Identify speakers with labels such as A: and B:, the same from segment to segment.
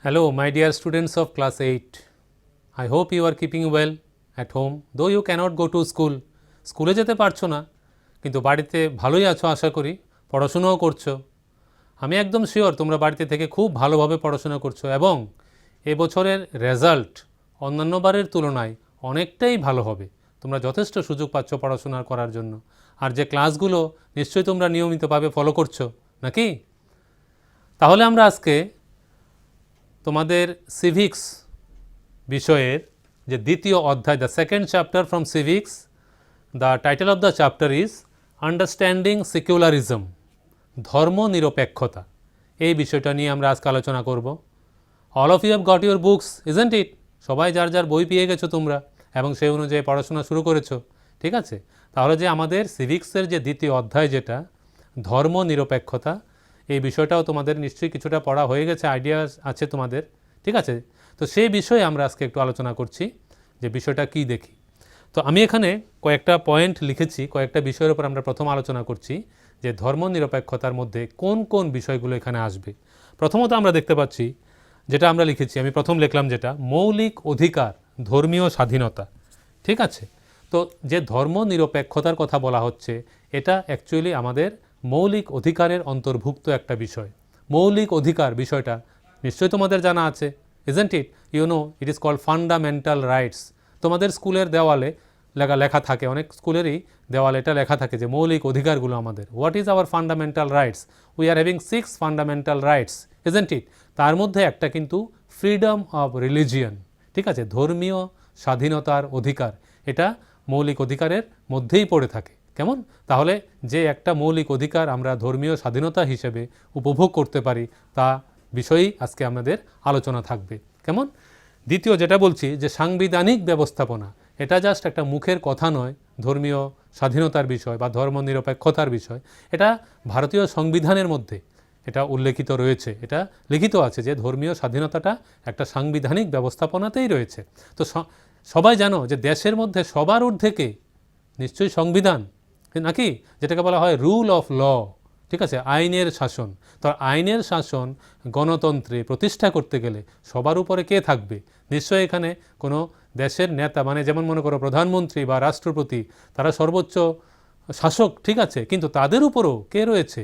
A: Hello, my dear students of class 8. I hope you are keeping well at home, though you cannot go to school. স্কুলে যেতে পারছো না, কিন্তু বাড়িতে ভালোই আছো আশা করি, পড়াশোনাও করছো। আমি একদম শিওর তোমরা বাড়িতে থেকে খুব ভালোভাবে পড়াশোনা করছো এবং এবছরের রেজাল্ট অন্যান্য বারের তুলনায় অনেকটাই ভালো হবে। তোমরা যথেষ্ট সুযোগ পাচ্ছ পড়াশোনা করার জন্য। আর যে ক্লাসগুলো নিশ্চয়ই তোমরা নিয়মিতভাবে ফলো করছো নাকি? তাহলে আমরা আজকে তোমাদের সিভিক্স বিষয়ের যে দ্বিতীয় অধ্যায়, the second chapter from civics, the title of the chapter is understanding secularism, ধর্ম নিরপেক্ষতা। এই বিষয়টা নিয়ে আমরা আজকে আলোচনা করব। All of you have got your books, isn't it? সবাই যার যার বই পেয়ে গেছো তোমরা এবং সেই অনুযায়ী পড়াশোনা শুরু করেছো, ঠিক আছে? তাহলে যে আমাদের সিভিক্সের যে দ্বিতীয় অধ্যায়, যেটা ধর্ম নিরপেক্ষতা, এই বিষয়টাও তোমাদের নিশ্চয়ই কিছুটা পড়া হয়ে গেছে, আইডিয়া আছে তোমাদের, ঠিক আছে? তো সেই বিষয়ে আমরা আজকে একটু আলোচনা করছি যে বিষয়টা কি দেখি। তো আমি এখানে কয়েকটা পয়েন্ট লিখেছি, কয়েকটা বিষয়ের উপর আমরা প্রথম আলোচনা করছি যে ধর্ম নিরপেক্ষতার মধ্যে কোন কোন বিষয়গুলো এখানে আসবে। প্রথমত আমরা দেখতে পাচ্ছি, যেটা আমরা লিখেছি, আমি প্রথম লিখলাম যেটা মৌলিক অধিকার, ধর্মীয় স্বাধীনতা, ঠিক আছে? তো যে ধর্ম নিরপেক্ষতার কথা বলা হচ্ছে, এটা অ্যাকচুয়ালি আমাদের মৌলিক অধিকারের অন্তর্ভুক্ত একটা বিষয়। মৌলিক অধিকার বিষয়টা নিশ্চয়ই তোমাদের জানা আছে, isn't it? You know it is called fundamental rights. তোমাদের স্কুলের দেওয়ালে লেখা থাকে, অনেক স্কুলেরই দেওয়ালে এটা লেখা থাকে যে মৌলিক অধিকারগুলো আমাদের। What is our fundamental rights? We are having 6 fundamental rights, isn't it? তার মধ্যে একটা কিন্তু ফ্রিডম অফ রিলিজিয়ন, ঠিক আছে? ধর্মীয় স্বাধীনতার অধিকার, এটা মৌলিক অধিকারের মধ্যেই পড়ে থাকে। কেমন? তাহলে যে একটা মৌলিক অধিকার আমরা ধর্মীয় স্বাধীনতা হিসেবে উপভোগ করতে পারি, তা বিষয়েই আজকে আমাদের আলোচনা থাকবে। কেমন? দ্বিতীয় যেটা বলছি যে সাংবিধানিক ব্যবস্থাপনা, এটা জাস্ট একটা মুখের কথা নয়। ধর্মীয় স্বাধীনতার বিষয় বা ধর্ম নিরপেক্ষতার বিষয়, এটা ভারতীয় সংবিধানের মধ্যে এটা উল্লেখিত রয়েছে, এটা লিখিত আছে যে ধর্মীয় স্বাধীনতাটা একটা সাংবিধানিক ব্যবস্থাপনাতেই রয়েছে। তো সবাই জানো যে দেশের মধ্যে সবার ঊর্ধ্বে কে? নিশ্চয়ই সংবিধান, নাকি? যেটাকে বলা হয় রুল অফ ল, ঠিক আছে? আইনের শাসন। তো আইনের শাসন গণতন্ত্রে প্রতিষ্ঠা করতে গেলে সবার উপরে কে থাকবে? নিশ্চয়ই এখানে কোনো দেশের নেতা, মানে যেমন মনে করো প্রধানমন্ত্রী বা রাষ্ট্রপতি, তারা সর্বোচ্চ শাসক, ঠিক আছে? কিন্তু তাদের উপরও কে রয়েছে?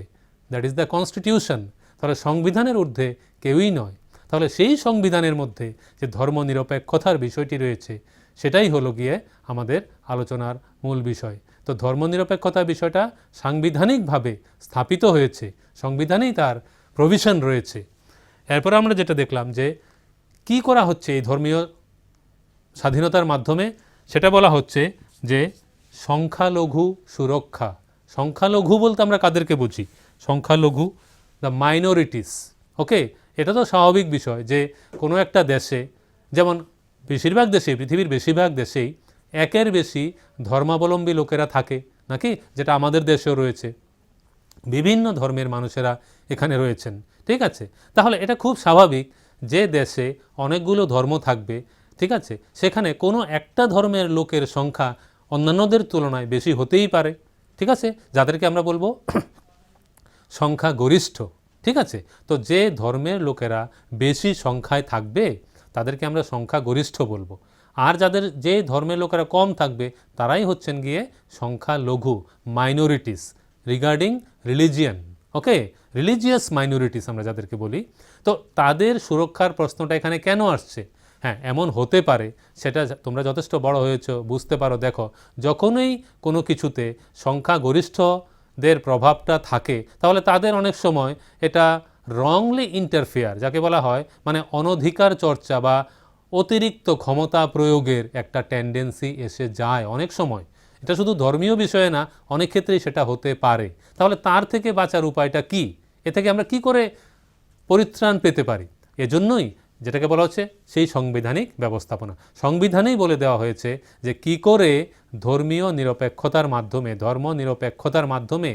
A: That is the constitution. তাহলে সংবিধানের ঊর্ধ্বে কেউই নয়। তাহলে সেই সংবিধানের মধ্যে যে ধর্ম নিরপেক্ষতার বিষয়টি রয়েছে, সেটাই হলো গিয়ে আমাদের আলোচনার মূল বিষয়। তো ধর্মনিরপেক্ষতা বিষয়টা সাংবিধানিকভাবে স্থাপিত হয়েছে, সংবিধানেই তার প্রভিশন রয়েছে। এরপর আমরা যেটা দেখলাম যে কি করা হচ্ছে এই ধর্মীয় স্বাধীনতার মাধ্যমে, সেটা বলা হচ্ছে যে সংখ্যালঘু সুরক্ষা। সংখ্যালঘু বলতে আমরা কাদেরকে বুঝি? সংখ্যালঘু, দ্য মাইনরিটিস। ওকে, এটা তো স্বাভাবিক বিষয় যে কোনো একটা দেশে, যেমন বেশিরভাগ দেশে, পৃথিবীর বেশিরভাগ দেশেই একের বেশি ধর্মাবলম্বী লোকেরা থাকে, নাকি? যেটা আমাদের দেশেও রয়েছে, বিভিন্ন ধর্মের মানুষেরা এখানে রয়েছেন, ঠিক আছে? তাহলে এটা খুব স্বাভাবিক যে দেশে অনেকগুলো ধর্ম থাকবে, ঠিক আছে? সেখানে কোনো একটা ধর্মের লোকের সংখ্যা অন্যান্যদের তুলনায় বেশি হতেই পারে, ঠিক আছে? যাদেরকে আমরা বলবো সংখ্যা গরিষ্ঠ, ঠিক আছে? তো যে ধর্মের লোকেরা বেশি সংখ্যায় থাকবে তাদেরকে আমরা সংখ্যা গরিষ্ঠ বলবো। আর যে ধর্মের লোকেরা কম থাকবে তারাই হচ্ছেন গিয়ে সংখ্যালঘু, মাইনরিটিস রিগার্ডিং রিলিজিয়ান। ওকে, রিলিজিয়াস মাইনরিটিস আমরা যাদেরকে বলি। তো তাদের সুরক্ষার প্রশ্নটা এখানে কেন আসছে? হ্যাঁ, এমন হতে পারে, সেটা তোমরা যথেষ্ট বড় হয়েছো, বুঝতে পারো। দেখো, যখনই কোনো কিছুতে সংখ্যাগরিষ্ঠদের প্রভাবটা থাকে, তাহলে তাদের অনেক সময় এটা রংলি ইন্টারফেয়ার, যাকে বলা হয়, মানে অনধিকার চর্চা বা অতিরিক্ত ক্ষমতা প্রয়োগের একটা টেন্ডেন্সি এসে যায় অনেক সময়। এটা শুধু ধর্মীয় বিষয়ে না, অনেক ক্ষেত্রেই সেটা হতে পারে। তাহলে তার থেকে বাঁচার উপায়টা কি? এ থেকে আমরা কি করে পরিত্রাণ পেতে পারি? এজন্যই যেটাকে বলা হচ্ছে সেই সাংবিধানিক ব্যবস্থাপনা। সংবিধানেই বলে দেওয়া হয়েছে যে কি করে ধর্মীয় নিরপেক্ষতার মাধ্যমে, ধর্ম নিরপেক্ষতার মাধ্যমে,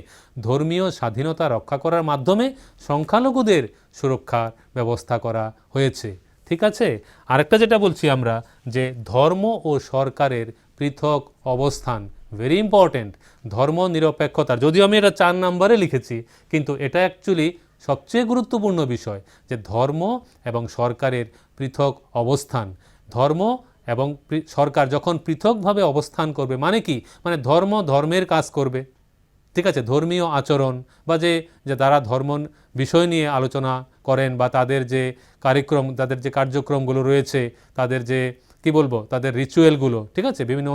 A: ধর্মীয় স্বাধীনতা রক্ষা করার মাধ্যমে সংখ্যালঘুদের সুরক্ষার ব্যবস্থা করা হয়েছে, ঠিক আছে? আরেকটা যেটা বলছি আমরা, যে ধর্ম ও সরকারের পৃথক অবস্থান, ভেরি ইম্পর্টেন্ট। ধর্ম নিরপেক্ষতার, যদিও আমি এটা 4 নম্বরে লিখেছি, কিন্তু এটা অ্যাকচুয়ালি সবচেয়ে গুরুত্বপূর্ণ বিষয় যে ধর্ম এবং সরকারের পৃথক অবস্থান। ধর্ম এবং সরকার যখন পৃথকভাবে অবস্থান করবে মানে কি, মানে ধর্ম ধর্মের কাজ করবে, ঠিক আছে, ধর্মীয় আচরণ বা যে তারা ধর্ম বিষয় নিয়ে আলোচনা করেন বা তাদের যে তাদের যে কার্যক্রমগুলো রয়েছে, তাদের যে কি বলবো তাদের রিচুয়ালগুলো, ঠিক আছে, বিভিন্ন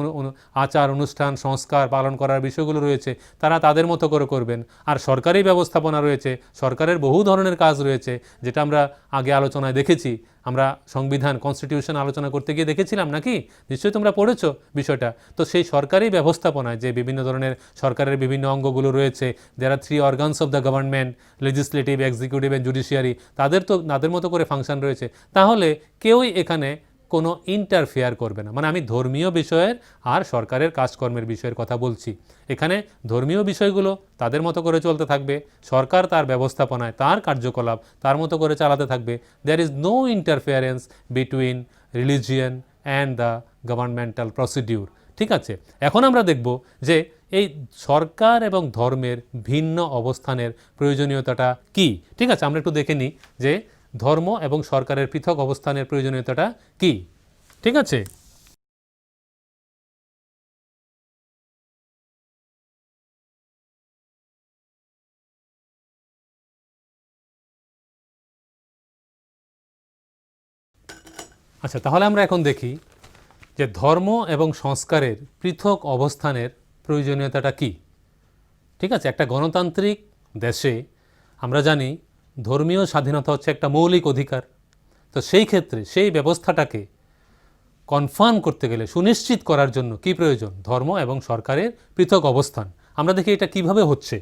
A: আচার অনুষ্ঠান সংস্কার পালন করার বিষয়গুলো রয়েছে, তারা তাদের মতো করে করবেন। আর সরকারি ব্যবস্থাপনা রয়েছে, সরকারের বহু ধরনের কাজ রয়েছে, যেটা আমরা আগে আলোচনায় দেখেছি। আমরা সংবিধান কনস্টিটিউশন আলোচনা করতে গিয়ে দেখেছিলাম নাকি, নিশ্চয়ই তোমরা পড়েছো বিষয়টা। তো সেই সরকারি ব্যবস্থাপনায় যে বিভিন্ন ধরনের সরকারের বিভিন্ন অঙ্গগুলো রয়েছে, দেয়ার আর 3 organs of the government, legislative, executive and judiciary, তাদের মতো করে ফাংশন রয়েছে। তাহলে কেউই এখানে কোনো ইন্টারফেয়ার করবে না। মানে আমি ধর্মীয় বিষয়ের আর সরকারের কাজকর্মের বিষয়ের কথা বলছি। এখানে ধর্মীয় বিষয়গুলো তাদের মতো করে চলতে থাকবে, সরকার তার ব্যবস্থাপনায় তার কার্যকলাপ তার মতো করে চালাতে থাকবে। There is no interference between religion and the governmental procedure, ঠিক আছে। এখন আমরা দেখব যে এই সরকার এবং ধর্মের ভিন্ন অবস্থানের প্রয়োজনীয়তাটা কি, ঠিক আছে। আমরা একটু দেখে নিই যে ধর্ম এবং সরকারের পৃথক অবস্থানের প্রয়োজনীয়তাটা কি, ঠিক আছে। আচ্ছা, তাহলে আমরা এখন দেখি যে ধর্ম এবং সংস্কারের পৃথক অবস্থানের প্রয়োজনীয়তাটা কি, ঠিক আছে। একটা গণতান্ত্রিক দেশে আমরা জানি ধর্মীয় স্বাধীনতা হচ্ছে একটা মৌলিক অধিকার। তো সেই ক্ষেত্রে সেই ব্যবস্থাটাকে কনফার্ম করতে গেলে, সুনিশ্চিত করার জন্য কি প্রয়োজন, ধর্ম এবং সরকারের পৃথক অবস্থান। আমরা দেখি এটা কিভাবে হচ্ছে।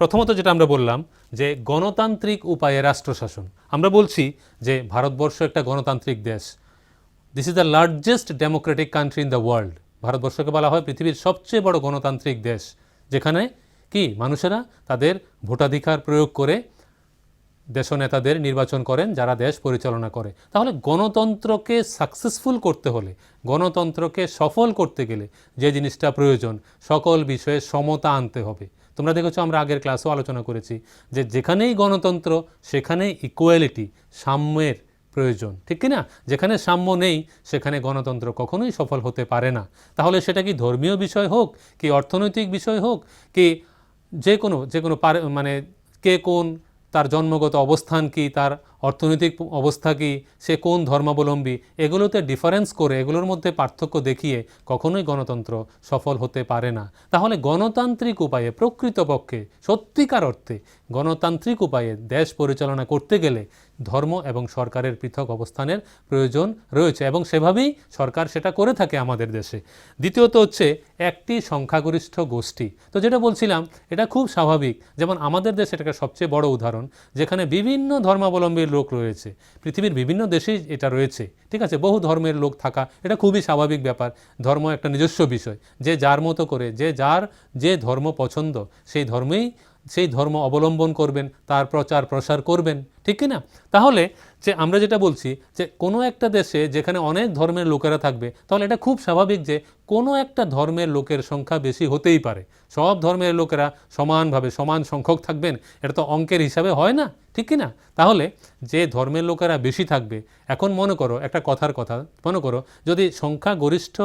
A: প্রথমত যেটা আমরা বললাম যে গণতান্ত্রিক উপায়ে রাষ্ট্রশাসন। আমরা বলছি যে ভারতবর্ষ একটা গণতান্ত্রিক দেশ। This is the largest Democratic country in the world. ভারতবর্ষকে বলা হয় পৃথিবীর সবচেয়ে বড় গণতান্ত্রিক দেশ, যেখানে কি মানুষেরা তাদের ভোটাধিকার প্রয়োগ করে দেশনেতাদের নির্বাচন করেন যারা দেশ পরিচালনা করে। তাহলে গণতন্ত্রকে সাকসেসফুল করতে হলে, গণতন্ত্রকে সফল করতে গেলে যে জিনিসটা প্রয়োজন, সকল বিষয়ে সমতা আনতে হবে। তোমরা দেখেছো আমরা আগের ক্লাসেও আলোচনা করেছি যে যেখানেই গণতন্ত্র সেখানেই ইকুয়ালিটি, সাম্যের প্রয়োজন, ঠিক কি না। যেখানে সাম্য নেই সেখানে গণতন্ত্র কখনোই সফল হতে পারে না। তাহলে সেটা কি ধর্মীয় বিষয় হোক, কি অর্থনৈতিক বিষয় হোক, কি যে কোনো মানে কে কোন, তার জন্মগত অবস্থান কি, তার অর্থনৈতিক অবস্থা কি, সে কোন ধর্মাবলম্বী, এগুলোতে ডিফারেন্স করে, এগুলোর মধ্যে পার্থক্য দেখিয়ে কখনোই গণতন্ত্র সফল হতে পারে না। তাহলে গণতান্ত্রিক উপায়ে, প্রকৃতপক্ষে সত্যিকার অর্থে গণতান্ত্রিক উপায়ে দেশ পরিচালনা করতে গেলে ধর্ম এবং সরকারের পৃথক অবস্থানের প্রয়োজন রয়েছে, এবং সেভাবেই সরকার সেটা করে থাকে আমাদের দেশে। দ্বিতীয়ত হচ্ছে একটি সংখ্যাগরিষ্ঠ গোষ্ঠী। তো যেটা বলছিলাম এটা খুব স্বাভাবিক। যেমন আমাদের দেশে এটাকে সবচেয়ে বড় উদাহরণ, যেখানে বিভিন্ন ধর্মাবলম্বীর লোক রয়েছে। পৃথিবীর বিভিন্ন দেশেই এটা রয়েছে, ঠিক আছে। বহু ধর্মের লোক থাকা এটা খুবই স্বাভাবিক ব্যাপার। ধর্ম একটা নিজস্ব বিষয়, যে যার মতো করে, যে ধর্ম পছন্দ সেই ধর্ম অবলম্বন করবেন, তার প্রচার প্রসার করবেন, ঠিক কি না। তাহলে যে আমরা যেটা বলছি যে কোনো একটা দেশে যেখানে অনেক ধর্মের লোকেরা থাকবে, তাহলে এটা খুব স্বাভাবিক যে কোনো একটা ধর্মের লোকের সংখ্যা বেশি হতেই পারে। সব ধর্মের লোকেরা সমানভাবে সমান সংখ্যক থাকবেন, এটা তো অঙ্কের হিসাবে হয় না, ঠিক কি না। তাহলে যে ধর্মের লোকেরা বেশি থাকবে, এখন মনে করো একটা কথার কথা মনে করো, যদি সংখ্যাগরিষ্ঠ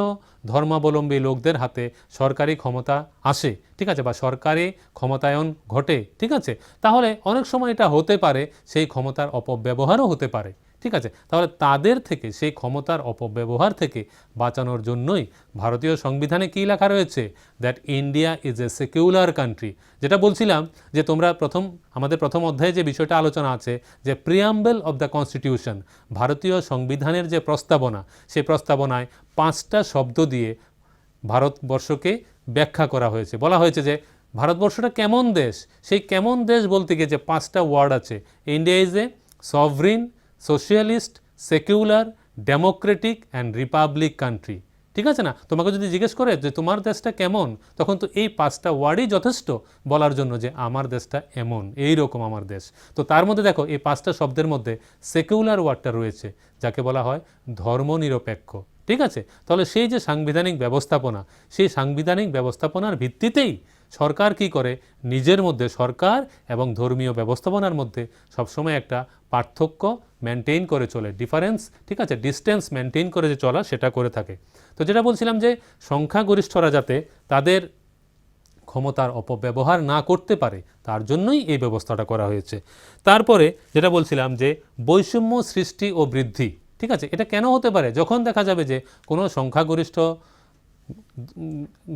A: ধর্মাবলম্বী লোকদের হাতে সরকারি ক্ষমতা আসে, ঠিক আছে, বা সরকারি ক্ষমতায়ন ঘটে, ঠিক আছে, তাহলে অনেক সময় এটা হতে পারে সেই ক্ষমতার অপব্যবহারও হতে পারে, ঠিক আছে। তাহলে তাদের থেকে, সেই ক্ষমতার অপব্যবহার থেকে বাঁচানোর জন্যই ভারতীয় সংবিধানে কী লেখা রয়েছে, that India is a secular country. যেটা বলছিলাম যে তোমরা আমাদের প্রথম অধ্যায়ে যে বিষয়টা আলোচনা আছে, যে প্রিয়াম্বল অব দ্য কনস্টিটিউশন, ভারতীয় সংবিধানের যে প্রস্তাবনা, সেই প্রস্তাবনায় 5টা শব্দ দিয়ে ভারতবর্ষকে ব্যাখ্যা করা হয়েছে। বলা হয়েছে যে ভারতবর্ষটা কেমন দেশ, সেই কেমন দেশ বলতে গিয়ে যে 5টা ওয়ার্ড আছে, India is A sovereign, socialist, secular, Democratic and Republic country, ঠিক আছে না। তোমাকে যদি জিজ্ঞেস করে যে তোমার দেশটা কেমন, তখন তো এই 5টা ওয়ার্ডই যথেষ্ট বলার জন্য যে আমার দেশটা এমন, এই রকম আমার দেশ। তো তার মধ্যে দেখো এই 5টা শব্দের মধ্যে সেকুলার ওয়ার্ডটা রয়েছে, যাকে বলা হয় ধর্মনিরপেক্ষ, ঠিক আছে। তাহলে সেই যে সাংবিধানিক ব্যবস্থাপনা, সেই সাংবিধানিক ব্যবস্থাপনার ভিত্তিতেই সরকার কি করে, নিজের মধ্যে সরকার এবং ধর্মীয় ব্যবস্থাপনার মধ্যে সবসময় একটা পার্থক্য মেনটেন করে চলে, ডিফারেন্স, ঠিক আছে, ডিস্টেন্স মেনটেন করে যে চলা সেটা করে থাকে। তো যেটা বলছিলাম যে সংখ্যাগরিষ্ঠরা যাতে তাদের ক্ষমতার অপব্যবহার না করতে পারে তার জন্যই এই ব্যবস্থাটা করা হয়েছে। তারপরে যেটা বলছিলাম যে বৈষম্য সৃষ্টি ও বৃদ্ধি, ঠিক আছে, এটা কেন হতে পারে? যখন দেখা যাবে যে কোনো সংখ্যাগরিষ্ঠ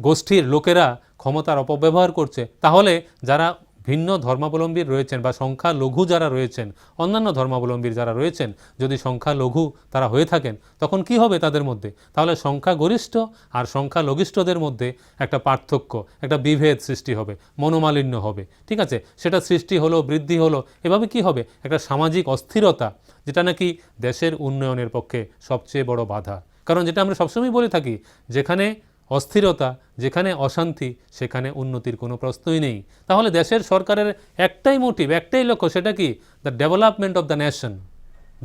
A: গোষ্ঠীর লোকেরা ক্ষমতার অপব্যবহার করছে, তাহলে যারা ভিন্ন ধর্মাবলম্বী রয়েছেন বা সংখ্যালঘু যারা রয়েছেন, অন্যান্য ধর্মাবলম্বীর যারা রয়েছেন, যদি সংখ্যালঘু তারা হয়ে থাকেন, তখন কি হবে তাদের মধ্যে? তাহলে সংখ্যাগরিষ্ঠ আর সংখ্যালঘিষ্ঠদের মধ্যে একটা পার্থক্য, একটা বিভেদ সৃষ্টি হবে, মনোমালিন্য হবে, ঠিক আছে, সেটা সৃষ্টি হলো, বৃদ্ধি হলো, এভাবে কি হবে? একটা সামাজিক অস্থিরতা, যেটা নাকি দেশের উন্নয়নের পক্ষে সবচেয়ে বড় বাধা। কারণ যেটা আমরা সবসময় বলে থাকি, যেখানে অস্থিরতা, যেখানে অশান্তি, সেখানে উন্নতির কোনো প্রশ্নই নেই। তাহলে দেশের সরকারের একটাই মোটিভ, একটাই লক্ষ্য, সেটা কি? The development of the nation,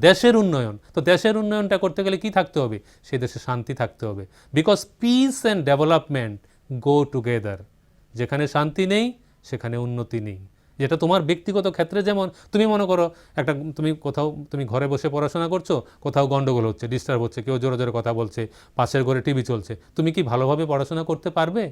A: দেশের উন্নয়ন। তো দেশের উন্নয়নটা করতে গেলে কি থাকতে হবে? সেই দেশে শান্তি থাকতে হবে, because piece and development go together. যেখানে শান্তি নেই সেখানে উন্নতি নেই। যেটা তোমার ব্যক্তিগত ক্ষেত্রে, যেমন তুমি মনে করো তুমি ঘরে বসে পড়াশোনা করছো, কোথাও গন্ডগোল হচ্ছে, ডিস্টার্ব হচ্ছে, কেউ জোরে জোরে কথা বলছে, পাশের ঘরে টিভি চলছে, তুমি কি ভালোভাবে পড়াশোনা করতে পারবে?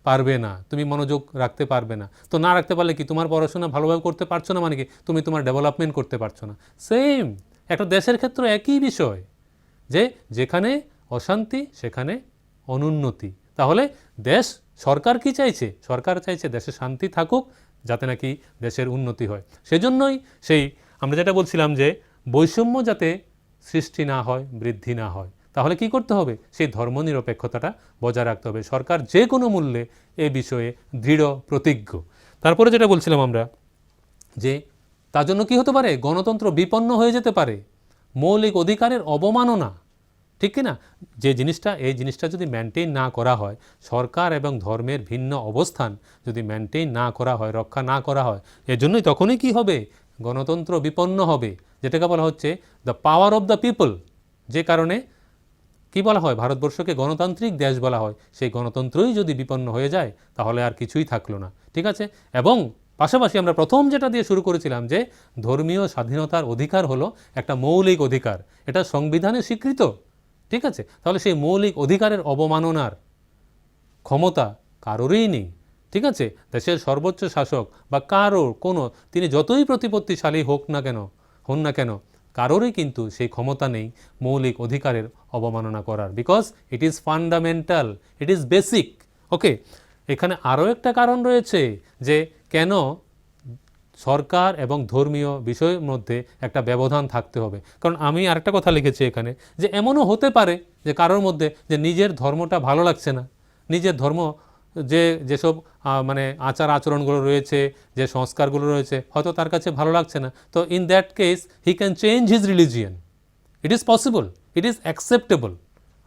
A: পারবে না, তুমি মনোযোগ রাখতে পারবে না। তো না রাখতে পারলে কি তোমার পড়াশোনা ভালোভাবে করতে পারছো না, মানে কি তুমি তোমার ডেভেলপমেন্ট করতে পারছো না। সেম একটা দেশের ক্ষেত্রে একই বিষয়, যে যেখানে অশান্তি সেখানে অনুন্নতি। তাহলে সরকার কি চাইছে? সরকার চাইছে দেশে শান্তি থাকুক, যাতে নাকি দেশের উন্নতি হয়। সেজন্যই আমরা যেটা বলছিলাম যে বৈষম্য যাতে সৃষ্টি না হয়, বৃদ্ধি না হয়, তাহলে কি করতে হবে? সেই ধর্মনিরপেক্ষতাটা বজায় রাখতে হবে। সরকার যে কোনো মূল্যে এ বিষয়ে দৃঢ় প্রতিজ্ঞ। তারপরে যেটা বলছিলাম আমরা, যে তার জন্য কি হতে পারে? গণতন্ত্র বিপন্ন হয়ে যেতে পারে, মৌলিক অধিকারের অবমাননা, ঠিক কি না? এই জিনিসটা যদি মেনটেন না করা হয়, সরকার এবং ধর্মের ভিন্ন অবস্থান যদি মেনটেন না করা হয়, রক্ষা না করা হয়, এজন্যই তখনই কি হবে? গণতন্ত্র বিপন্ন হবে, যেটাকে বলা হচ্ছে the power of the people. যে কারণে কি বলা হয়? ভারতবর্ষকে গণতান্ত্রিক দেশ বলা হয়। সেই গণতন্ত্রই যদি বিপন্ন হয়ে যায়, তাহলে আর কিছুই থাকলো না, ঠিক আছে। এবং পাশাপাশি আমরা প্রথম যেটা দিয়ে শুরু করেছিলাম, যে ধর্মীয় স্বাধীনতার অধিকার হলো একটা মৌলিক অধিকার, এটা সংবিধানে স্বীকৃত, ঠিক আছে। তাহলে সেই মৌলিক অধিকারের অবমাননার ক্ষমতা কারোরই নেই, ঠিক আছে। দেশের সর্বোচ্চ শাসক বা তিনি যতই প্রতিপত্তিশালী হন না কেন, কারোরই কিন্তু সেই ক্ষমতা নেই মৌলিক অধিকারের অবমাননা করার, because it is fundamental, it is basic. Okay, এখানে আরও একটা কারণ রয়েছে যে কেন সরকার এবং ধর্মীয় বিষয়ের মধ্যে একটা ব্যবধান থাকতে হবে। কারণ আমি আরেকটা কথা লিখেছি এখানে, যে এমনও হতে পারে যে কারোর মধ্যে যে নিজের ধর্মটা ভালো লাগছে না, নিজের ধর্ম যেসব মানে আচার আচরণগুলো রয়েছে, যে সংস্কারগুলো রয়েছে, হয়তো তার কাছে ভালো লাগছে না। তো in that case he can change his religion, it is possible, it is acceptable.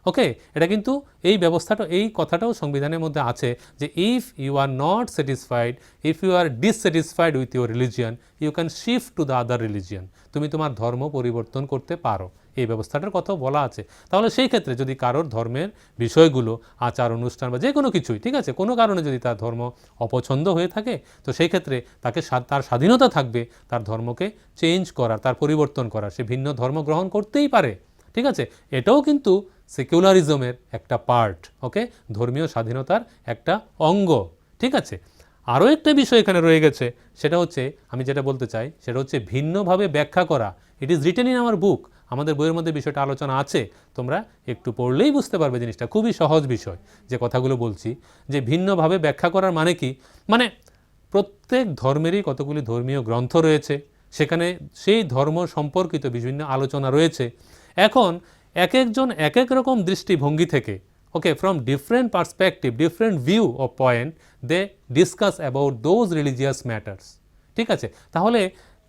A: Okay, এটা কিন্তু এই কথাটাও সংবিধানের মধ্যে আছে, যে if you are not satisfied, if you are dissatisfied with your religion, you can shift to the other religion. তুমি তোমার ধর্ম পরিবর্তন করতে পারো, এই ব্যবস্থাটার কথাও বলা আছে। তাহলে সেই ক্ষেত্রে যদি কারোর ধর্মের বিষয়গুলো, আচার অনুষ্ঠান বা যে কোনো কিছুই, ঠিক আছে, কোনো কারণে যদি তার ধর্ম অপছন্দ হয়ে থাকে, তো সেই ক্ষেত্রে তার স্বাধীনতা থাকবে তার ধর্মকে চেঞ্জ করার, তার পরিবর্তন করার, সে ভিন্ন ধর্ম গ্রহণ করতেই পারে, ঠিক আছে। এটাও কিন্তু সেকুলারিজমের একটা পার্ট, ওকে, ধর্মীয় স্বাধীনতার একটা অঙ্গ, ঠিক আছে। আরও একটা বিষয় এখানে রয়ে গেছে, সেটা হচ্ছে, আমি যেটা বলতে চাই সেটা হচ্ছে ভিন্নভাবে ব্যাখ্যা করা। It is written in our book, আমাদের বইয়ের মধ্যে বিষয়টা আলোচনা আছে, তোমরা একটু পড়লেই বুঝতে পারবে জিনিসটা, খুবই সহজ বিষয় যে কথাগুলো বলছি। যে ভিন্নভাবে ব্যাখ্যা করার মানে কি? মানে প্রত্যেক ধর্মেরই কতগুলি ধর্মীয় গ্রন্থ রয়েছে, সেখানে সেই ধর্ম সম্পর্কিত বিভিন্ন আলোচনা রয়েছে। এখন এক একজন এক এক রকম দৃষ্টিভঙ্গি থেকে, okay, from different perspective, different view of point, they discuss about those religious matters, ঠিক আছে। তাহলে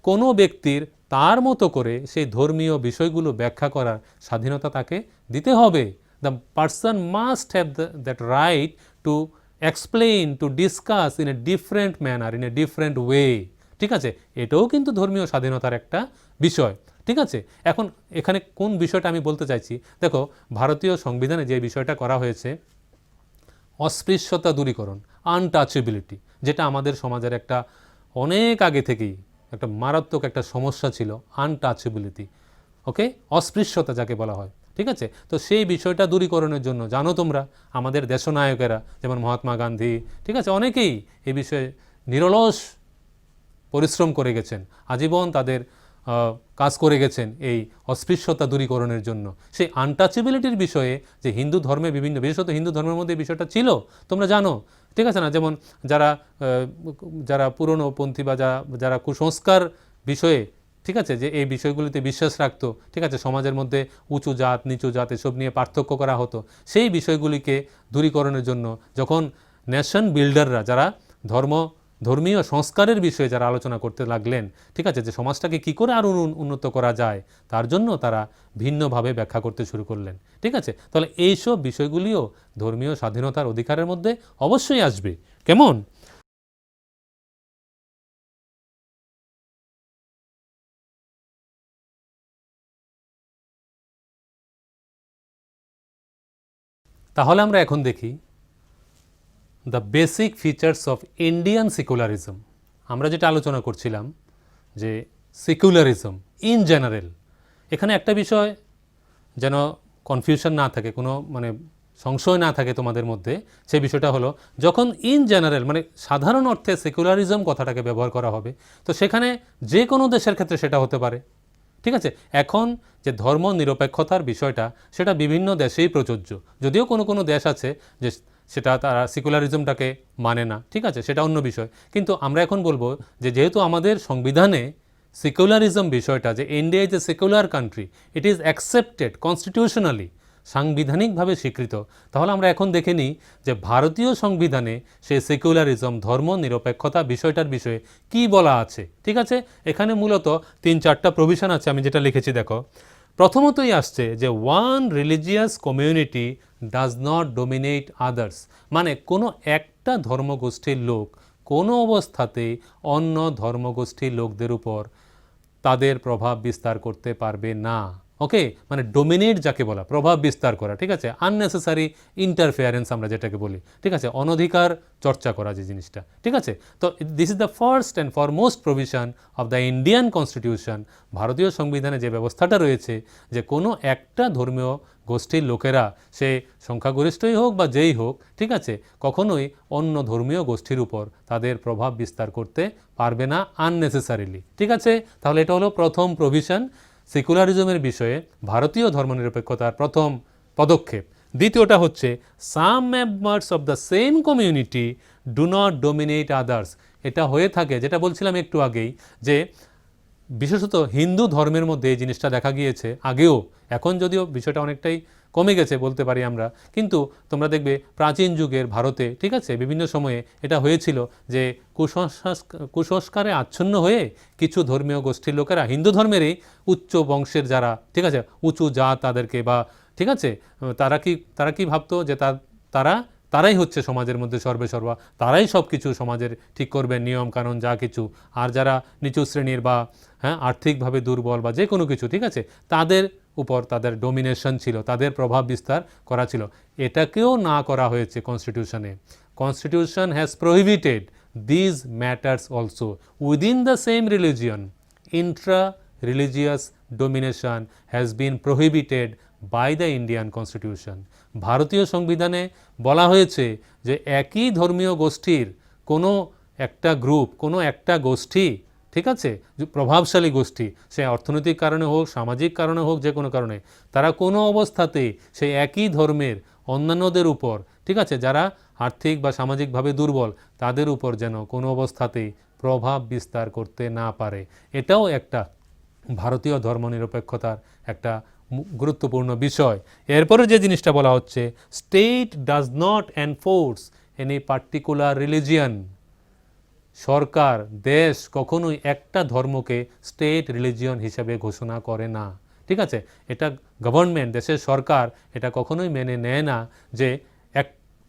A: কোনো ব্যক্তির তার মতো করে সেই ধর্মীয় বিষয়গুলো ব্যাখ্যা করার স্বাধীনতা তাকে দিতে হবে। The person must have that right to explain, to discuss in a different manner, in a different way, ঠিক আছে। এটাও কিন্তু ধর্মীয় স্বাধীনতার একটা বিষয়, ঠিক আছে। এখন এখানে কোন বিষয়টা আমি বলতে চাইছি, দেখো ভারতীয় সংবিধানে যে বিষয়টা করা হয়েছে, অস্পৃশ্যতা দূরীকরণ। আনটাচেবিলিটি, যেটা আমাদের সমাজের একটা অনেক আগে থেকেই একটা মারাত্মক একটা সমস্যা ছিল, আনটাচেবিলিটি, ওকে, অস্পৃশ্যতা যাকে বলা হয়। ঠিক আছে, তো সেই বিষয়টা দূরীকরণের জন্য জানো তোমরা আমাদের দেশনায়কেরা যেমন মহাত্মা গান্ধী, ঠিক আছে, অনেকেই এই বিষয়ে নিরলস পরিশ্রম করে গেছেন, আজীবন তাদের কাজ করে গেছেন এই অস্পৃশ্যতা দূরীকরণের জন্য। সেই আনটাচেবিলিটির বিষয়ে যে হিন্দু ধর্মে বিভিন্ন, বিশেষত হিন্দু ধর্মের মধ্যে এই বিষয়টা ছিল তোমরা জানো, ঠিক আছে না, যেমন যারা যারা পুরনোপন্থী বা যারা কুসংস্কার বিষয়ে, ঠিক আছে, যে এই বিষয়গুলিতে বিশ্বাস রাখতো, ঠিক আছে, সমাজের মধ্যে উঁচু জাত নিচু জাত এসব নিয়ে পার্থক্য করা হতো, সেই বিষয়গুলিকে দূরীকরণের জন্য যখন নেশন বিল্ডাররা, যারা ধর্মীয় সংস্কারের বিষয়ে যারা আলোচনা করতে লাগলেন, ঠিক আছে, যে সমাজটাকে কী করে আরও উন্নত করা যায়, তার জন্য তারা ভিন্নভাবে ব্যাখ্যা করতে শুরু করলেন। ঠিক আছে, তাহলে এইসব বিষয়গুলিও ধর্মীয় স্বাধীনতার অধিকারের মধ্যে অবশ্যই আসবে। কেমন? তাহলে আমরা এখন দেখি the basic features of Indian secularism. আমরা যেটা আলোচনা করছিলাম যে সেকুলারিজম ইন জেনারেল, এখানে একটা বিষয় যেন কনফিউশন না থাকে, কোনো মানে সংশয় না থাকে তোমাদের মধ্যে, সেই বিষয়টা হলো যখন ইন জেনারেল মানে সাধারণ অর্থে সেকুলারিজম কথাটাকে ব্যবহার করা হবে, তো সেখানে যে কোনো দেশের ক্ষেত্রে সেটা হতে পারে। ঠিক আছে, এখন যে ধর্ম নিরপেক্ষতার বিষয়টা সেটা বিভিন্ন দেশেই প্রযোজ্য, যদিও কোনো কোনো দেশ আছে যে সেটা তারা সেকুলারিজমটাকে মানে না, ঠিক আছে, সেটা অন্য বিষয়। কিন্তু আমরা এখন বলবো যে যেহেতু আমাদের সংবিধানে সেকুলারিজম বিষয়টা, যে India is a secular country, it is accepted constitutionally, সাংবিধানিকভাবে স্বীকৃত, তাহলে আমরা এখন দেখে নিই যে ভারতীয় সংবিধানে সেই সেকুলারিজম ধর্ম নিরপেক্ষতা বিষয়টার বিষয়ে কি বলা আছে। ঠিক আছে, এখানে মূলত 3-4টা প্রভিশন আছে, আমি যেটা লিখেছি দেখো। প্রথমতই আসছে যে one religious community does not dominate others, মানে কোনো একটা ধর্মগোষ্ঠীর লোক কোনো অবস্থাতেই অন্য ধর্মগোষ্ঠীর লোকদের উপর তাদের প্রভাব বিস্তার করতে পারবে না। ওকে, মানে ডোমিনেট যাকে বলা, প্রভাব বিস্তার করা, ঠিক আছে, আননেসেসারি ইন্টারফেয়ারেন্স আমরা যেটাকে বলি, ঠিক আছে, অনধিকার চর্চা করা যে জিনিসটা। ঠিক আছে, তো this is the first and foremost provision of the Indian constitution. ভারতীয় সংবিধানে যে ব্যবস্থাটা রয়েছে যে কোনো একটা ধর্মীয় গোষ্ঠীর লোকেরা, সে সংখ্যাগরিষ্ঠই হোক বা যেই হোক, ঠিক আছে, কখনোই অন্য ধর্মীয় গোষ্ঠীর উপর তাদের প্রভাব বিস্তার করতে পারবে না আননেসেসারিলি। ঠিক আছে, তাহলে এটা হলো প্রথম প্রভিশন সেকুলারিজমের বিষয়ে ভারতীয় ধর্মনিরপেক্ষতার প্রথম পদক্ষেপ। দ্বিতীয়টা হচ্ছে some members of the same community do not dominate others. এটা হয়ে থাকে, যেটা বলছিলাম একটু আগেই, যে বিশেষত হিন্দু ধর্মের মধ্যে এই জিনিসটা দেখা গিয়েছে আগেও, এখন যদিও বিষয়টা অনেকটাই কমে গেছে বলতে পারি আমরা, কিন্তু তোমরা দেখবে প্রাচীন যুগের ভারতে, ঠিক আছে, বিভিন্ন সময়ে এটা হয়েছিল যে কুসংস্কারে আচ্ছন্ন হয়ে কিছু ধর্মীয় গোষ্ঠীর লোকেরা, হিন্দু ধর্মেরই উচ্চ বংশের যারা, ঠিক আছে, উঁচু জাত তাদেরকে, বা ঠিক আছে, তারা কি ভাবতো যে তারাই হচ্ছে সমাজের মধ্যে সর্বেসর্বা, তারাই সব কিছু সমাজের ঠিক করবেন, নিয়ম কানুন যা কিছু, আর যারা নিচু শ্রেণীর বা আর্থিকভাবে দুর্বল বা যে কোনো কিছু, ঠিক আছে, তাদের উপর তাদের ডোমিনেশন ছিল, তাদের প্রভাব বিস্তার করা ছিল। এটাকেও না করা হয়েছে কনস্টিটিউশনে। Constitution has prohibited these matters also within the same religion. Intra religious domination has been prohibited by the Indian constitution. ভারতীয় সংবিধানে বলা হয়েছে যে একই ধর্মীয় গোষ্ঠীর কোনো একটা গ্রুপ, কোনো একটা গোষ্ঠী, ঠিক আছে, প্রভাবশালী গোষ্ঠী, সে অর্থনৈতিক কারণে হোক, সামাজিক কারণে হোক, যে কোনো কারণে, তারা কোনো অবস্থাতেই সেই একই ধর্মের অন্যান্যদের উপর, ঠিক আছে, যারা আর্থিক বা সামাজিকভাবে দুর্বল, তাদের উপর যেন কোনো অবস্থাতেই প্রভাব বিস্তার করতে না পারে। এটাও একটা ভারতীয় ধর্মনিরপেক্ষতার একটা গুরুত্বপূর্ণ বিষয়। এরপরে যে জিনিসটা বলা হচ্ছে, state does not enforce any particular religion. সরকার, দেশ কখনোই একটা ধর্মকে স্টেট রিলিজিয়ন হিসেবে ঘোষণা করে না। ঠিক আছে, এটা গভর্নমেন্ট, দেশের সরকার এটা কখনোই মেনে নেয় না যে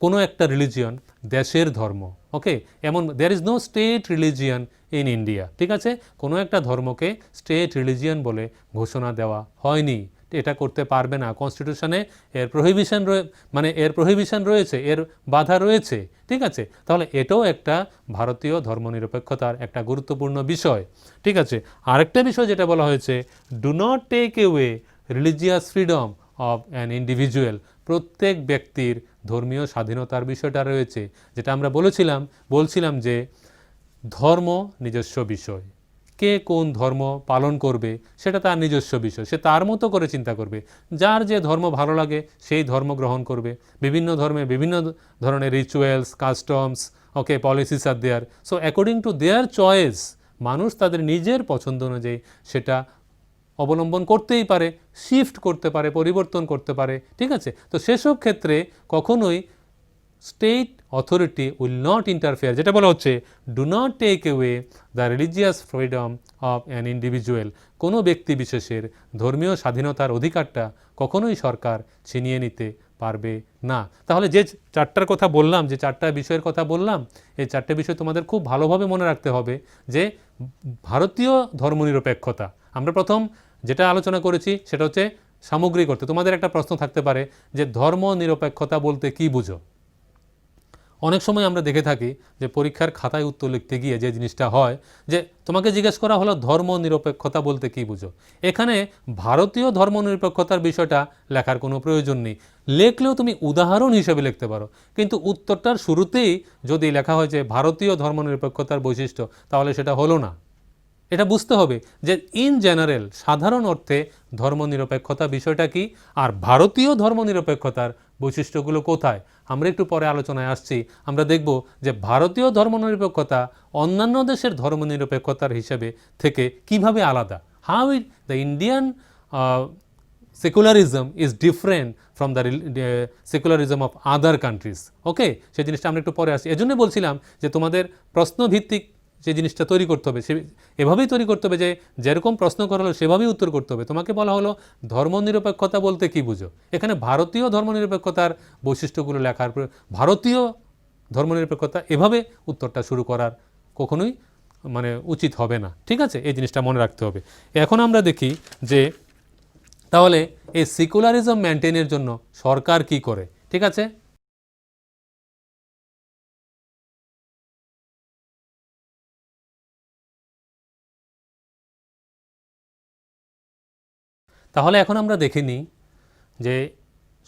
A: কোনো একটা রিলিজিয়ন দেশের ধর্ম। ওকে, এমন there is no state religion in India. ঠিক আছে, কোনো একটা ধর্মকে স্টেট রিলিজিয়ন বলে ঘোষণা দেওয়া হয়নি। এটা করতে পারবে না, কনস্টিটিউশনে এর প্রহিবিশন মানে এর প্রহিবিশন রয়েছে, এর বাধা রয়েছে, ঠিক আছে। তাহলে এটাও একটা ভারতীয় ধর্মনিরপেক্ষতার একটা গুরুত্বপূর্ণ বিষয়, ঠিক আছে। আরেকটা বিষয় যেটা বলা হয়েছে, do not take away religious freedom of an individual, প্রত্যেক ব্যক্তির ধর্মীয় স্বাধীনতার বিষয়টা রয়েছে, যেটা আমরা বলছিলাম যে ধর্ম নিজস্ব বিষয়, কে কোন ধর্ম পালন করবে সেটা তার নিজস্ব বিষয়, সে তার মতো করে চিন্তা করবে, যার যে ধর্ম ভালো লাগে সেই ধর্ম গ্রহণ করবে। বিভিন্ন ধর্মে বিভিন্ন ধরনের rituals, customs, okay, policies are there, so according to their choice মানুষ তাদের নিজের পছন্দ অনুযায়ী সেটা অবলম্বন করতেই পারে, শিফট করতে পারে, পরিবর্তন করতে পারে, ঠিক আছে। তো সেসব ক্ষেত্রে কখনোই state authority will not interfere, যেটা বলা হচ্ছে do not take away the religious freedom of an individual, কোনো ব্যক্তি বিশেষের ধর্মীয় স্বাধীনতার অধিকারটা কখনোই সরকার ছিনিয়ে নিতে পারবে না। তাহলে যে চারটার কথা বললাম, যে চারটা বিষয়ের কথা বললাম, এই চারটে বিষয় তোমাদের খুব ভালোভাবে মনে রাখতে হবে। যে ভারতীয় ধর্মনিরপেক্ষতা, আমরা প্রথম যেটা আলোচনা করেছি সেটা হচ্ছে সামগ্রিক অর্থে। তোমাদের একটা প্রশ্ন থাকতে পারে যে ধর্মনিরপেক্ষতা বলতে কী বুঝো। অনেক সময় আমরা দেখে থাকি যে পরীক্ষার খাতায় উত্তর লিখতে গিয়ে যে জিনিসটা হয়, যে তোমাকে জিজ্ঞেস করা হলো ধর্মনিরপেক্ষতা বলতে কী বুঝো। এখানে ভারতীয় ধর্মনিরপেক্ষতার বিষয়টা লেখার কোনো প্রয়োজন নেই, লেখলেও তুমি উদাহরণ হিসেবে লিখতে পারো, কিন্তু উত্তরটার শুরুতেই যদি লেখা হয় যে ভারতীয় ধর্মনিরপেক্ষতার বৈশিষ্ট্য, তাহলে সেটা হলো না। এটা বুঝতে হবে যে ইন জেনারেল, সাধারণ অর্থে ধর্মনিরপেক্ষতা বিষয়টা কি, আর ভারতীয় ধর্মনিরপেক্ষতার বৈশিষ্ট্যগুলো কোথায়। আমরা একটু পরে আলোচনায় আসছি, আমরা দেখব যে ভারতীয় ধর্মনিরপেক্ষতা অন্যান্য দেশের ধর্মনিরপেক্ষতার হিসেবে থেকে কিভাবে আলাদা, how the Indian secularism is different from the secularism of other countries. Okay, সেই জিনিসটা আমরা একটু পরে আসছি। এজন্য বলছিলাম যে তোমাদের প্রশ্নভিত্তিক যে জিনিসটা তৈরি করতে হবে, সে এভাবেই তৈরি করতে হবে যে যেরকম প্রশ্ন করা হলো সেভাবেই উত্তর করতে হবে। তোমাকে বলা হলো ধর্মনিরপেক্ষতা বলতে কী বুঝো, এখানে ভারতীয় ধর্মনিরপেক্ষতার বৈশিষ্ট্যগুলো লেখার, ভারতীয় ধর্মনিরপেক্ষতা, এভাবে উত্তরটা শুরু করার কখনোই মানে উচিত হবে না, ঠিক আছে। এই জিনিসটা মনে রাখতে হবে। এখন আমরা দেখি যে তাহলে এই সেকুলারিজম মেনটেনের জন্য সরকার কি করে, ঠিক আছে। তাহলে এখন আমরা দেখে নিই যে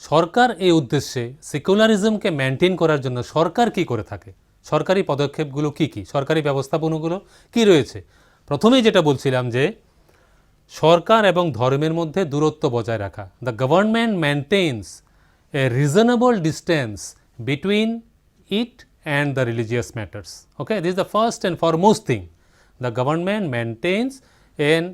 A: সরকার এই উদ্দেশ্যে সেকুলারিজমকে মেনটেন করার জন্য সরকার কি করে থাকে, সরকারি পদক্ষেপগুলো কি কি, সরকারি ব্যবস্থাপনাগুলো কি রয়েছে। প্রথমেই যেটা বলছিলাম যে সরকার এবং ধর্মের মধ্যে দূরত্ব বজায় রাখা। The government maintains a reasonable distance between it and the religious matters. Okay, this is the first and foremost thing. The government maintains an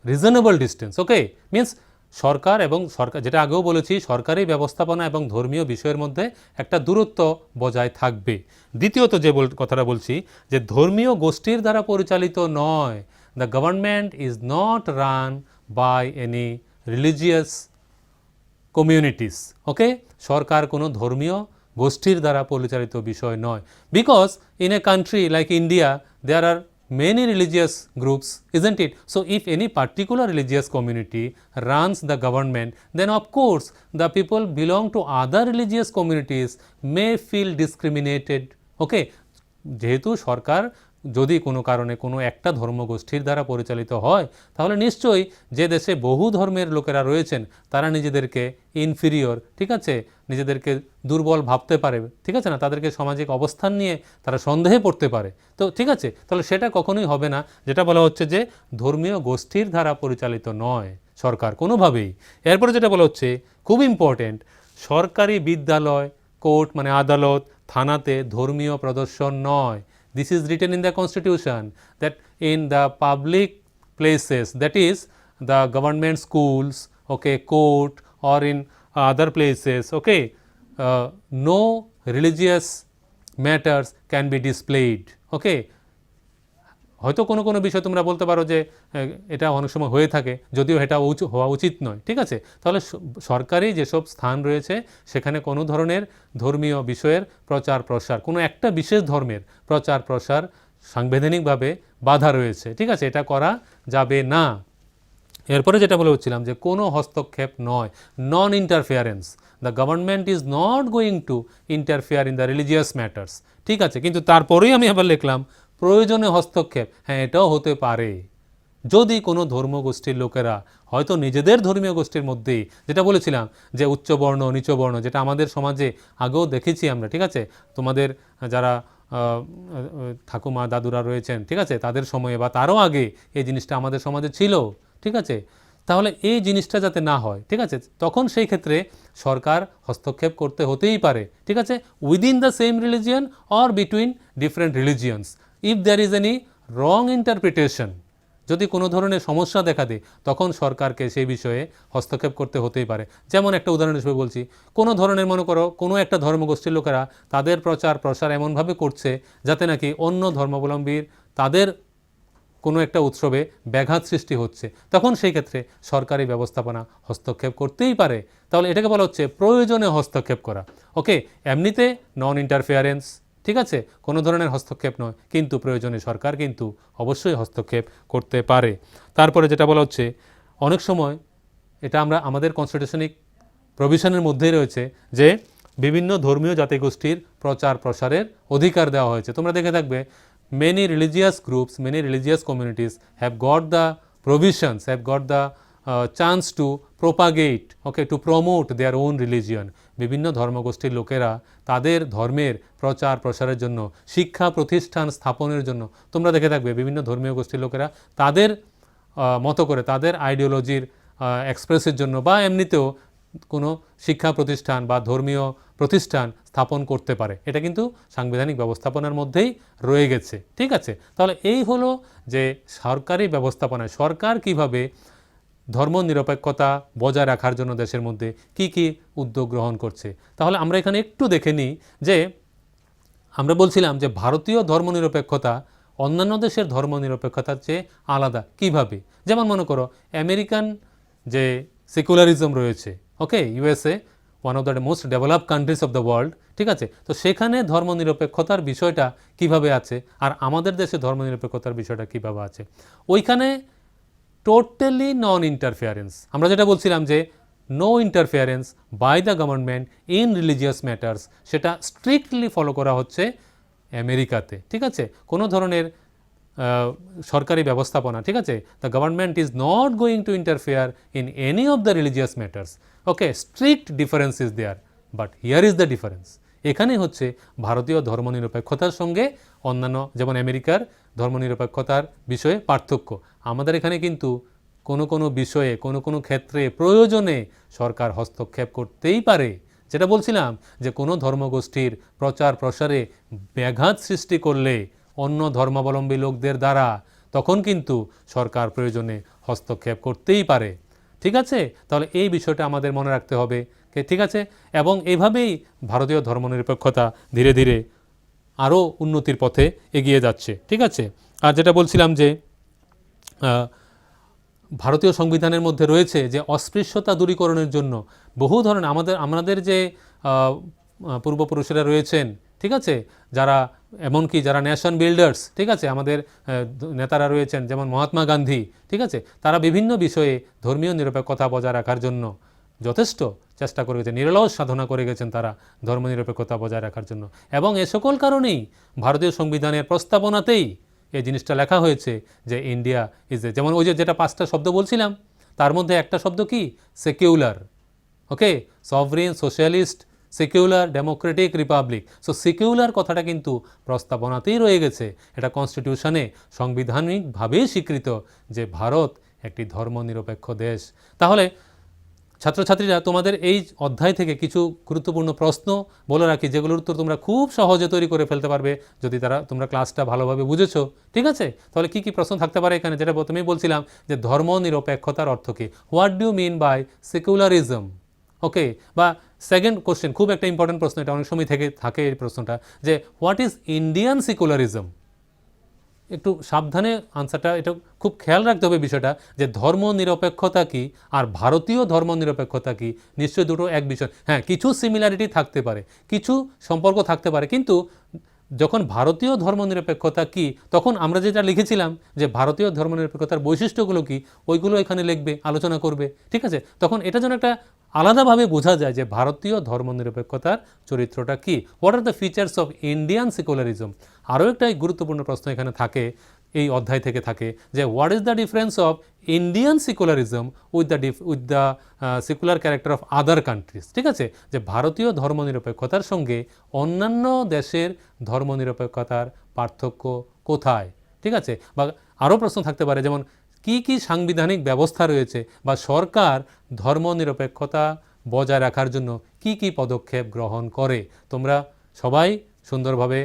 A: reasonable distance. Okay, means সরকার এবং সরকার, যেটা আগেও বলেছি, সরকারি ব্যবস্থাপনা এবং ধর্মীয় বিষয়ের মধ্যে একটা দূরত্ব বজায় থাকবে। দ্বিতীয়ত যে কথাটা বলছি যে ধর্মীয় গোষ্ঠীর দ্বারা পরিচালিত নয়। The government is not run by any religious communities. Okay, সরকার কোনো ধর্মীয় গোষ্ঠীর দ্বারা পরিচালিত বিষয় নয়। Because in a country like India there are many religious groups, isn't it? So if any particular religious community runs the government, then of course the people belong to other religious communities may feel discriminated. Okay, যেহেতু সরকার যদি কোনো কারণে কোনো একটা ধর্মগোষ্ঠীর দ্বারা পরিচালিত হয়, তাহলে নিশ্চয়ই যে দেশে বহু ধর্মের লোকেরা রয়েছেন তারা নিজেদেরকে ইনফিরিয়র, ঠিক আছে, নিজেদেরকে দুর্বল ভাবতে পারে, ঠিক আছে না, তাদেরকে সামাজিক অবস্থান নিয়ে তারা সন্দেহে পড়তে পারে। তো ঠিক আছে, তাহলে সেটা কখনোই হবে না। যেটা বলা হচ্ছে যে ধর্মীয় গোষ্ঠীর দ্বারা পরিচালিত নয় সরকার কোনোভাবেই। এরপরে যেটা বলা হচ্ছে খুব ইম্পর্টেন্ট, সরকারি বিদ্যালয়, কোর্ট মানে আদালত, থানাতে ধর্মীয় প্রদর্শন নয়। This is written in the constitution that in the public places, that is the government schools, okay, court or in other places, okay, no religious matters can be displayed. Okay, হয়তো কোনো কোনো বিষয় তোমরা বলতে পারো যে এটা অনেক সময় হয়ে থাকে, যদিও এটা হওয়া উচিত নয়, ঠিক আছে। তাহলে সরকারি যেসব স্থান রয়েছে সেখানে কোনো ধরনের ধর্মীয় বিষয়ের প্রচার প্রসার, কোনো একটা বিশেষ ধর্মের প্রচার প্রসার সাংবিধানিকভাবে বাধা রয়েছে, ঠিক আছে, এটা করা যাবে না। এরপরে যেটা বলে হচ্ছিলাম যে কোনো হস্তক্ষেপ নয়, non interference, the government is not going to interfere in the religious matters. ঠিক আছে, কিন্তু তারপরেই আমি আবার লিখলাম প্রয়োজনে হস্তক্ষেপ, হ্যাঁ এটাও হতে পারে যদি কোনো ধর্মগোষ্ঠীর লোকেরা হয়তো নিজেদের ধর্মীয় গোষ্ঠীর মধ্যেই, যেটা বলেছিলাম যে উচ্চবর্ণ নিচবর্ণ, যেটা আমাদের সমাজে আগেও দেখেছি আমরা, ঠিক আছে, তোমাদের যারা ঠাকুমা দাদুরা রয়েছেন, ঠিক আছে, তাদের সময়ে বা তারও আগে এই জিনিসটা আমাদের সমাজে ছিল, ঠিক আছে, তাহলে এই জিনিসটা যাতে না হয়, ঠিক আছে, তখন সেই ক্ষেত্রে সরকার হস্তক্ষেপ করতে হতেই পারে, ঠিক আছে, within the same religion or between different religions if there is any wrong interpretation. যদি কোনো ধরনের সমস্যা দেখা দেয় তখন সরকারকে সেই বিষয়ে হস্তক্ষেপ করতে হতেই পারে। যেমন একটা উদাহরণ হিসেবে বলছি, কোনো ধরনের মনে করো কোনো একটা ধর্মগোষ্ঠীর লোকেরা তাদের প্রচার প্রসার এমনভাবে করছে যাতে নাকি অন্য ধর্মাবলম্বীর তাদের কোনো একটা উৎসবে ব্যাঘাত সৃষ্টি হচ্ছে, তখন সেই ক্ষেত্রে সরকারি ব্যবস্থাপনা হস্তক্ষেপ করতেই পারে। তাহলে এটাকে বলা হচ্ছে প্রয়োজনে হস্তক্ষেপ করা। ওকে, এমনিতে নন ইন্টারফেয়ারেন্স, ঠিক আছে, কোনো ধরনের হস্তক্ষেপ নয়, কিন্তু প্রয়োজনে সরকার কিন্তু অবশ্যই হস্তক্ষেপ করতে পারে। তারপরে যেটা বলা হচ্ছে অনেক সময় এটা আমরা আমাদের কনস্টিটিউশনিক প্রভিশনের মধ্যেই রয়েছে যে বিভিন্ন ধর্মীয় জাতিগোষ্ঠীর প্রচার প্রসারের অধিকার দেওয়া হয়েছে। তোমরা দেখে থাকবে many religious groups, many religious communities have got the provisions, have got the chance to propagate, okay, to promote their own religion. বিভিন্ন ধর্মগোষ্ঠীর লোকেরা তাদের ধর্মের প্রচার প্রসারের জন্য, শিক্ষা প্রতিষ্ঠান স্থাপনের জন্য, তোমরা দেখে থাকবে বিভিন্ন ধর্মীয় গোষ্ঠীর লোকেরা তাদের মতো করে তাদের আইডিওলজির এক্সপ্রেসের জন্য বা এমনিতেও কোনো শিক্ষা প্রতিষ্ঠান বা ধর্মীয় প্রতিষ্ঠান স্থাপন করতে পারে। এটা কিন্তু সাংবিধানিক ব্যবস্থাপনার মধ্যেই রয়ে গেছে, ঠিক আছে। তাহলে এই হলো যে সরকারি ব্যবস্থাপনায় সরকার কিভাবে ধর্মনিরপেক্ষতা বজায় রাখার জন্য দেশের মধ্যে কি কি উদ্যোগ গ্রহণ করছে। তাহলে আমরা এখানে একটু দেখে নিই যে আমরা বলছিলাম যে ভারতীয় ধর্মনিরপেক্ষতা অন্যান্য দেশের ধর্মনিরপেক্ষতার চেয়ে আলাদা কিভাবে। যেমন মনে করো আমেরিকান যে সেকুলারিজম রয়েছে, okay, USA one of the most developed countries of the world, ঠিক আছে, তো সেখানে ধর্মনিরপেক্ষতার বিষয়টা কিভাবে আছে আর আমাদের দেশে ধর্মনিরপেক্ষতার বিষয়টা কিভাবে আছে। ওইখানে টোটালি নন ইন্টারফেয়ারেন্স, আমরা যেটা বলছিলাম যে no interference by the government in religious matters, সেটা স্ট্রিক্টলি ফলো করা হচ্ছে আমেরিকাতে, ঠিক আছে। কোনো ধরনের সরকারি ব্যবস্থাপনা, ঠিক আছে, the government is not going to interfere in any of the religious matters. Okay, strict difference is there, but here is the difference. এখানে হচ্ছে ভারতীয় ধর্মনিরপেক্ষতার সঙ্গে অন্যান্য যেমন আমেরিকার ধর্মনিরপেক্ষতার বিষয়ে পার্থক্য। আমাদের এখানে কিন্তু কোনো কোনো বিষয়ে কোনো কোনো ক্ষেত্রে প্রয়োজনে সরকার হস্তক্ষেপ করতেই পারে। যেটা বলছিলাম যে কোনো ধর্মগোষ্ঠীর প্রচার প্রসারে ব্যাঘাত সৃষ্টি করলে অন্য ধর্মাবলম্বী লোকদের দ্বারা, তখন কিন্তু সরকার প্রয়োজনে হস্তক্ষেপ করতেই পারে, ঠিক আছে। তাহলে এই বিষয়টা আমাদের মনে রাখতে হবে, ঠিক আছে। এবং এইভাবেই ভারতীয় ধর্মনিরপেক্ষতা ধীরে ধীরে আরও উন্নতির পথে এগিয়ে যাচ্ছে, ঠিক আছে। আর যেটা বলছিলাম যে ভারতীয় সংবিধানের মধ্যে রয়েছে যে অস্পৃশ্যতা দূরীকরণের জন্য বহু ধরনের আমাদের যে পূর্বপুরুষেরা রয়েছেন, ঠিক আছে, যারা এমনকি যারা নেশন বিল্ডার্স, ঠিক আছে, আমাদের নেতারা রয়েছেন যেমন মহাত্মা গান্ধী, ঠিক আছে, তারা বিভিন্ন বিষয়ে ধর্মীয় নিরপেক্ষতা বজায় রাখার জন্য যথেষ্ট চেষ্টা করে গেছেন, নিরলস সাধনা করে গেছেন তারা ধর্মনিরপেক্ষতা বজায় রাখার জন্য। এবং এ সকল কারণেই ভারতীয় সংবিধানের প্রস্তাবনাতেই এই জিনিসটা লেখা হয়েছে যে ইন্ডিয়া ইজ এ, যেমন ওই যে যেটা 5টা শব্দ বলছিলাম তার মধ্যে একটা শব্দ কি, secular, okay, sovereign, socialist, secular, democratic, republic. So secular কথাটা কিন্তু প্রস্তাবনাতেই রয়ে গেছে, এটা কনস্টিটিউশনে সাংবিধানিকভাবেই স্বীকৃত যে ভারত একটি ধর্মনিরপেক্ষ দেশ। তাহলে ছাত্রছাত্রীরা তোমাদের এই অধ্যায় থেকে কিছু গুরুত্বপূর্ণ প্রশ্ন বলে রাখি যেগুলোর উত্তর তোমরা খুব সহজে তৈরি করে ফেলতে পারবে যদি তোমরা ক্লাসটা ভালোভাবে বুঝেছো, ঠিক আছে। তাহলে কি কি প্রশ্ন থাকতে পারে এখানে, যেটা প্রথমেই বলছিলাম যে ধর্মনিরপেক্ষতার অর্থ কি, what do mean by secularism, okay. বা সেকেন্ড কোশ্চেন, খুব একটা ইম্পর্টেন্ট প্রশ্ন, এটা অনেক সময় থেকে থাকে এই প্রশ্নটা, যে হোয়াট ইজ ইন্ডিয়ান সেকুলারিজম। একটু সাবধানে আনসারটা, এটা খুব খেয়াল রাখতে হবে বিষয়টা যে ধর্মনিরপেক্ষতা কি আর ভারতীয় ধর্মনিরপেক্ষতা কি, নিশ্চয়ই দুটো এক বিষয়। হ্যাঁ, কিছু সিমিলারিটি থাকতে পারে, কিছু সম্পর্ক থাকতে পারে, কিন্তু যখন ভারতীয় ধর্মনিরপেক্ষতা কি, তখন আমরা যেটা লিখেছিলাম যে ভারতীয় ধর্মনিরপেক্ষতার বৈশিষ্ট্যগুলো কি, ওইগুলো এখানে লিখবে, আলোচনা করবে, ঠিক আছে। তখন এটা যেন একটা আলাদাভাবে বোঝা যায় যে ভারতীয় ধর্মনিরপেক্ষতার চরিত্রটা কি, what are the features of Indian secularism. আরও একটা গুরুত্বপূর্ণ প্রশ্ন এখানে থাকে, এই অধ্যায় থেকে থাকে, যে what is the difference of Indian secularism with the secular character of other countries, ঠিক আছে। যে ভারতীয় ধর্মনিরপেক্ষতার সঙ্গে অন্যান্য দেশের ধর্মনিরপেক্ষতার পার্থক্য কোথায়, ঠিক আছে। বা আরও প্রশ্ন থাকতে পারে, যেমন কি কি সাংবিধানিক ব্যবস্থা রয়েছে বা সরকার ধর্মনিরপেক্ষতা বজায় রাখার জন্য কি কি পদক্ষেপ গ্রহণ করে। তোমরা সবাই সুন্দরভাবে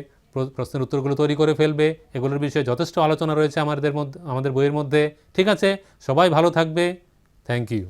A: প্রশ্নের উত্তরগুলো তৈরি করে ফেলবে। এগুলোর বিষয়ে যথেষ্ট আলোচনা রয়েছে আমাদের বইয়ের মধ্যে, ঠিক আছে। সবাই ভালো থাকবে। Thank you.